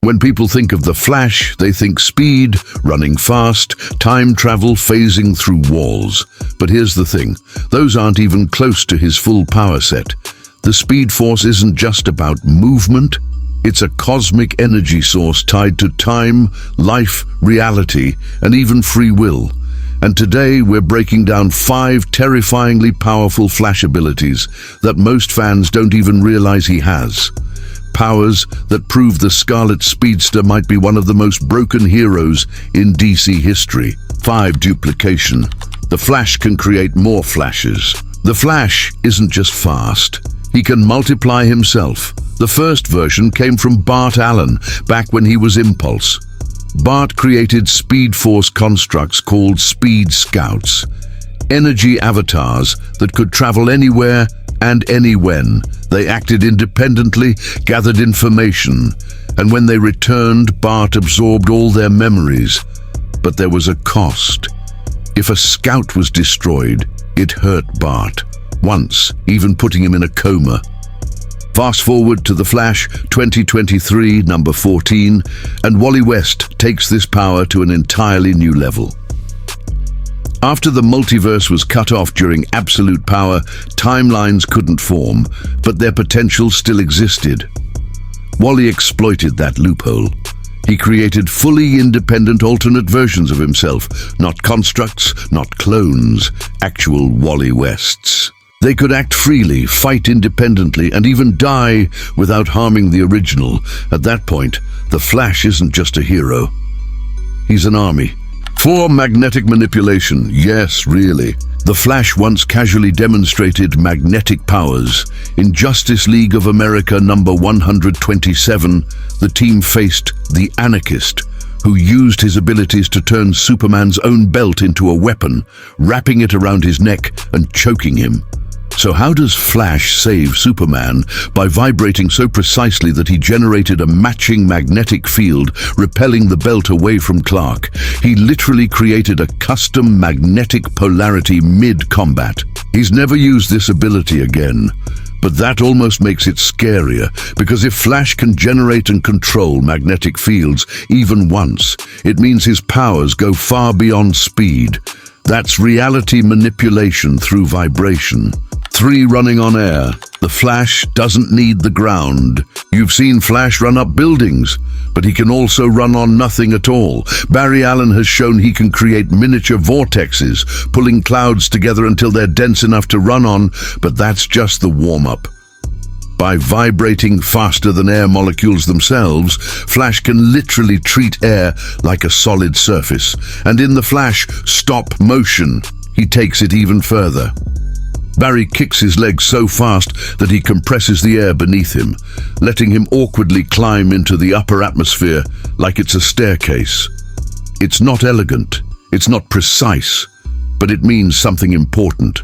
When people think of the Flash, they think speed, running fast, time travel, phasing through walls. But here's the thing, those aren't even close to his full power set. The Speed Force isn't just about movement, it's a cosmic energy source tied to time, life, reality, and even free will. And today we're breaking down 5 terrifyingly powerful Flash abilities that most fans don't even realize he has. Powers that prove the Scarlet Speedster might be one of the most broken heroes in DC history. 5. Duplication. The Flash can create more Flashes. The Flash isn't just fast, he can multiply himself. The first version came from Bart Allen, back when he was Impulse. Bart created Speed Force constructs called Speed Scouts, energy avatars that could travel anywhere and anywhen. They acted independently, gathered information, and when they returned, Bart absorbed all their memories. But there was a cost. If a scout was destroyed, it hurt Bart, once even putting him in a coma. Fast forward to The Flash, 2023, number 14, and Wally West takes this power to an entirely new level. After the multiverse was cut off during absolute power, timelines couldn't form, but their potential still existed. Wally exploited that loophole. He created fully independent alternate versions of himself, not constructs, not clones, actual Wally Wests. They could act freely, fight independently, and even die without harming the original. At that point, the Flash isn't just a hero. He's an army. 4. Magnetic manipulation. Yes, really. The Flash once casually demonstrated magnetic powers. In Justice League of America number 127, the team faced the Anarchist, who used his abilities to turn Superman's own belt into a weapon, wrapping it around his neck and choking him. So how does Flash save Superman? By vibrating so precisely that he generated a matching magnetic field, repelling the belt away from Clark. He literally created a custom magnetic polarity mid-combat. He's never used this ability again. But that almost makes it scarier, because if Flash can generate and control magnetic fields even once, it means his powers go far beyond speed. That's reality manipulation through vibration. 3. Running on air. The Flash doesn't need the ground. You've seen Flash run up buildings, but he can also run on nothing at all. Barry Allen has shown he can create miniature vortexes, pulling clouds together until they're dense enough to run on, but that's just the warm-up. By vibrating faster than air molecules themselves, Flash can literally treat air like a solid surface. And in the Flash stop motion, he takes it even further. Barry kicks his legs so fast that he compresses the air beneath him, letting him awkwardly climb into the upper atmosphere like it's a staircase. It's not elegant, it's not precise, but it means something important.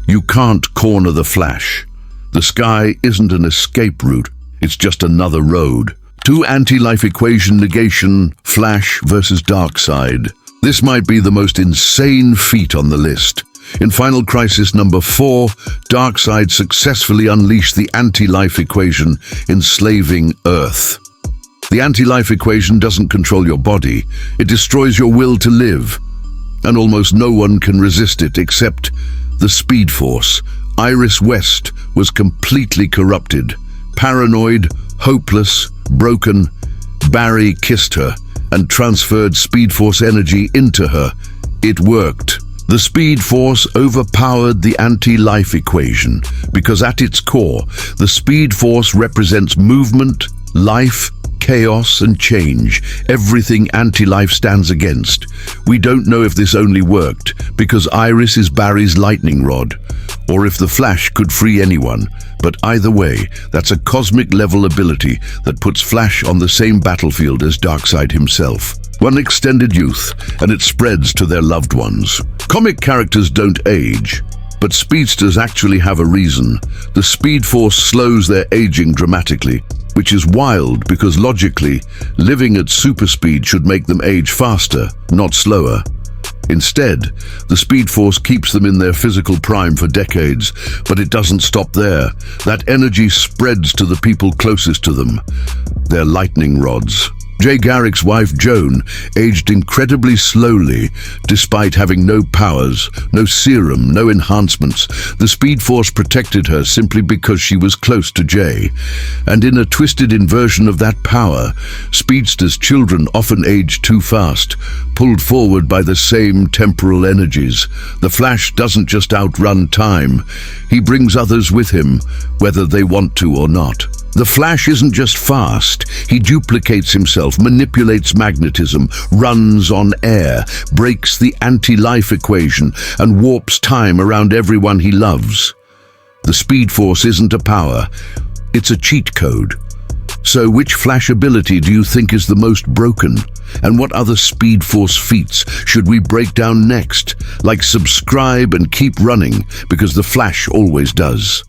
You can't corner the Flash. The sky isn't an escape route, it's just another road. 2. Anti-life equation negation, Flash versus Darkseid. This might be the most insane feat on the list. In Final Crisis number 4, Darkseid successfully unleashed the anti-life equation, enslaving Earth. The anti-life equation doesn't control your body, it destroys your will to live. And almost no one can resist it except the Speed Force. Iris West was completely corrupted. Paranoid, hopeless, broken, Barry kissed her and transferred Speed Force energy into her. It worked. The Speed Force overpowered the anti-life equation because at its core, the Speed Force represents movement, life, chaos and change, everything anti-life stands against. We don't know if this only worked because Iris is Barry's lightning rod, or if the Flash could free anyone, but either way, that's a cosmic level ability that puts Flash on the same battlefield as Darkseid himself. One extended youth, and it spreads to their loved ones. Comic characters don't age, but speedsters actually have a reason. The Speed Force slows their aging dramatically, which is wild because logically, living at super speed should make them age faster, not slower. Instead, the Speed Force keeps them in their physical prime for decades, but it doesn't stop there. That energy spreads to the people closest to them, their lightning rods. Jay Garrick's wife Joan aged incredibly slowly despite having no powers, no serum, no enhancements. The Speed Force protected her simply because she was close to Jay. And in a twisted inversion of that power, speedsters' children often age too fast, pulled forward by the same temporal energies. The Flash doesn't just outrun time, he brings others with him, whether they want to or not. The Flash isn't just fast, he duplicates himself, manipulates magnetism, runs on air, breaks the anti-life equation, and warps time around everyone he loves. The Speed Force isn't a power, it's a cheat code. So which Flash ability do you think is the most broken? And what other Speed Force feats should we break down next? Like, subscribe and keep running, because the Flash always does.